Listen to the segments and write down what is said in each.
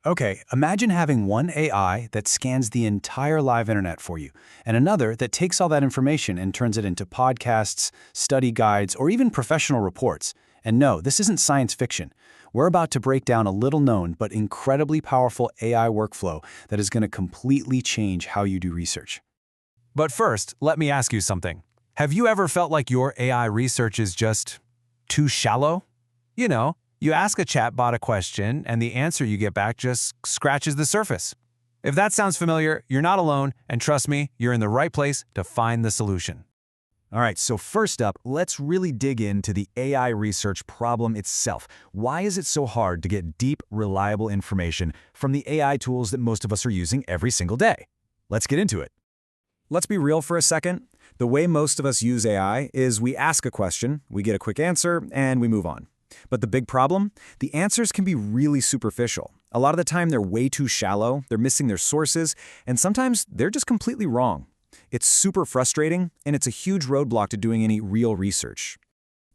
Okay, imagine having one AI that scans the entire live internet for you, and another that takes all that information and turns it into podcasts, study guides, or even professional reports. And no, this isn't science fiction. We're about to break down a little-known but incredibly powerful AI workflow that is going to completely change how you do research. But first, let me ask you something. Have you ever felt like your AI research is just too shallow? You ask a chatbot a question and the answer you get back just scratches the surface. If that sounds familiar, you're not alone, and trust me, you're in the right place to find the solution. All right, so first up, let's really dig into the AI research problem itself. Why is it so hard to get deep, reliable information from the AI tools that most of us are using every single day? Let's get into it. Let's be real for a second. The way most of us use AI is we ask a question, we get a quick answer, and we move on. But the big problem? The answers can be really superficial. A lot of the time they're way too shallow, they're missing their sources, and sometimes they're just completely wrong. It's super frustrating, and it's a huge roadblock to doing any real research.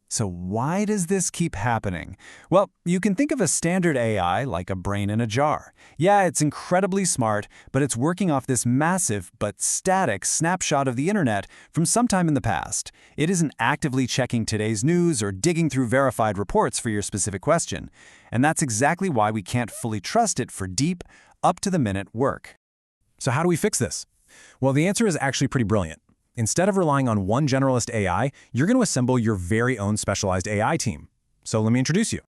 So why does this keep happening? Well, you can think of a standard AI like a brain in a jar. Yeah, it's incredibly smart, but it's working off this massive but static snapshot of the internet from some time in the past. It isn't actively checking today's news or digging through verified reports for your specific question. And that's exactly why we can't fully trust it for deep, up-to-the-minute work. So how do we fix this? Well, the answer is actually pretty brilliant. Instead of relying on one generalist AI, you're going to assemble your very own specialized AI team. So let me introduce you.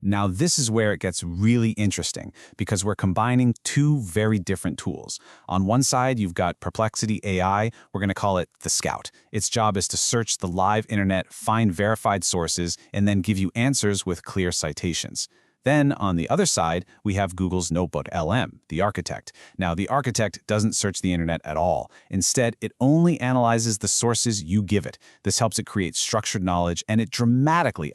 Now, this is where it gets really interesting because we're combining two very different tools. On one side, you've got Perplexity AI. We're going to call it the Scout. Its job is to search the live internet, find verified sources, and then give you answers with clear citations. Then, on the other side, we have Google's NotebookLM, the Architect. Now, the Architect doesn't search the internet at all. Instead, it only analyzes the sources you give it. This helps it create structured knowledge, and it dramatically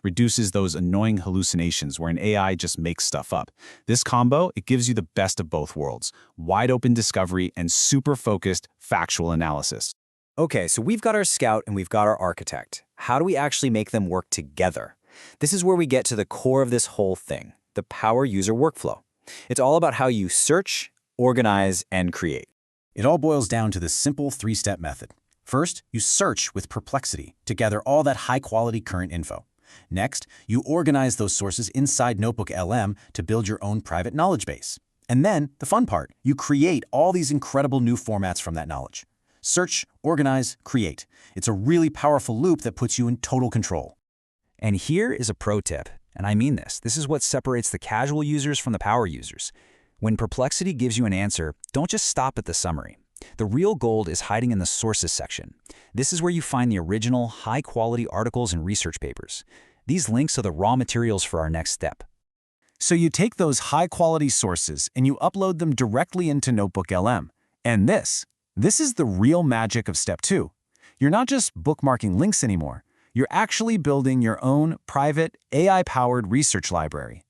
reduces those annoying hallucinations where an AI just makes stuff up. This combo, it gives you the best of both worlds, wide-open discovery and super focused, factual analysis. Okay, so we've got our Scout and we've got our Architect. How do we actually make them work together? This is where we get to the core of this whole thing, the power user workflow. It's all about how you search, organize, and create. It all boils down to this simple three-step method. First, you search with Perplexity to gather all that high-quality current info. Next, you organize those sources inside NotebookLM to build your own private knowledge base. And then, the fun part, you create all these incredible new formats from that knowledge. Search, organize, create. It's a really powerful loop that puts you in total control. And here is a pro tip, and I mean this. This is what separates the casual users from the power users. When Perplexity gives you an answer, don't just stop at the summary. The real gold is hiding in the sources section. This is where you find the original, high-quality articles and research papers. These links are the raw materials for our next step. So you take those high-quality sources and you upload them directly into NotebookLM. And this is the real magic of step 2. You're not just bookmarking links anymore. You're actually building your own private, AI-powered research library.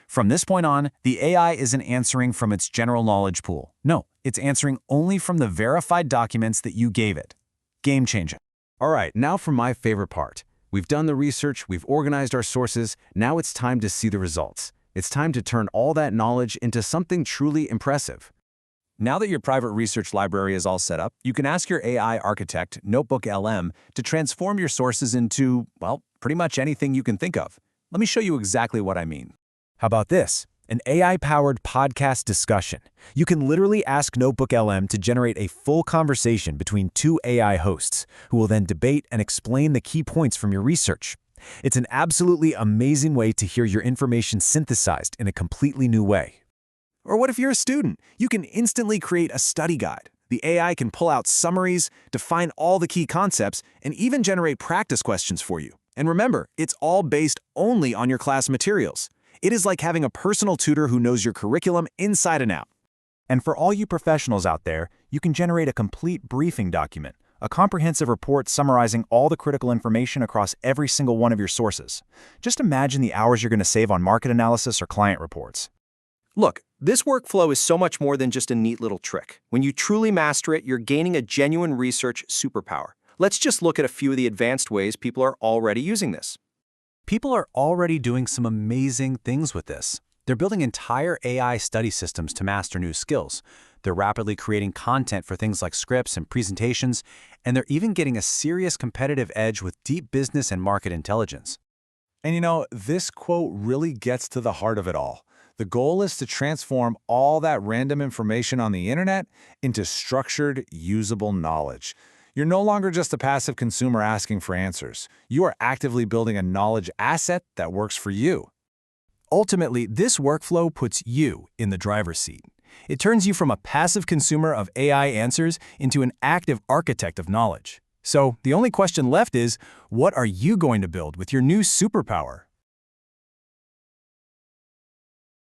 From this point on, the AI isn't answering from its general knowledge pool. No, it's answering only from the verified documents that you gave it. Game changer. All right, now for my favorite part. We've done the research, we've organized our sources, now it's time to see the results. It's time to turn all that knowledge into something truly impressive. Now that your private research library is all set up, you can ask your AI architect, NotebookLM, to transform your sources into, well, pretty much anything you can think of. Let me show you exactly what I mean. How about this? An AI-powered podcast discussion. You can literally ask NotebookLM to generate a full conversation between two AI hosts, who will then debate and explain the key points from your research. It's an absolutely amazing way to hear your information synthesized in a completely new way. Or what if you're a student? You can instantly create a study guide. The AI can pull out summaries, define all the key concepts, and even generate practice questions for you. And remember, it's all based only on your class materials. It is like having a personal tutor who knows your curriculum inside and out. And for all you professionals out there, you can generate a complete briefing document, a comprehensive report summarizing all the critical information across every single one of your sources. Just imagine the hours you're going to save on market analysis or client reports. Look, this workflow is so much more than just a neat little trick. When you truly master it, you're gaining a genuine research superpower. Let's just look at a few of the advanced ways people are already using this. People are already doing some amazing things with this. They're building entire AI study systems to master new skills. They're rapidly creating content for things like scripts and presentations, and they're even getting a serious competitive edge with deep business and market intelligence. And this quote really gets to the heart of it all. The goal is to transform all that random information on the internet into structured, usable knowledge. You're no longer just a passive consumer asking for answers. You are actively building a knowledge asset that works for you. Ultimately, this workflow puts you in the driver's seat. It turns you from a passive consumer of AI answers into an active architect of knowledge. So the only question left is, what are you going to build with your new superpower?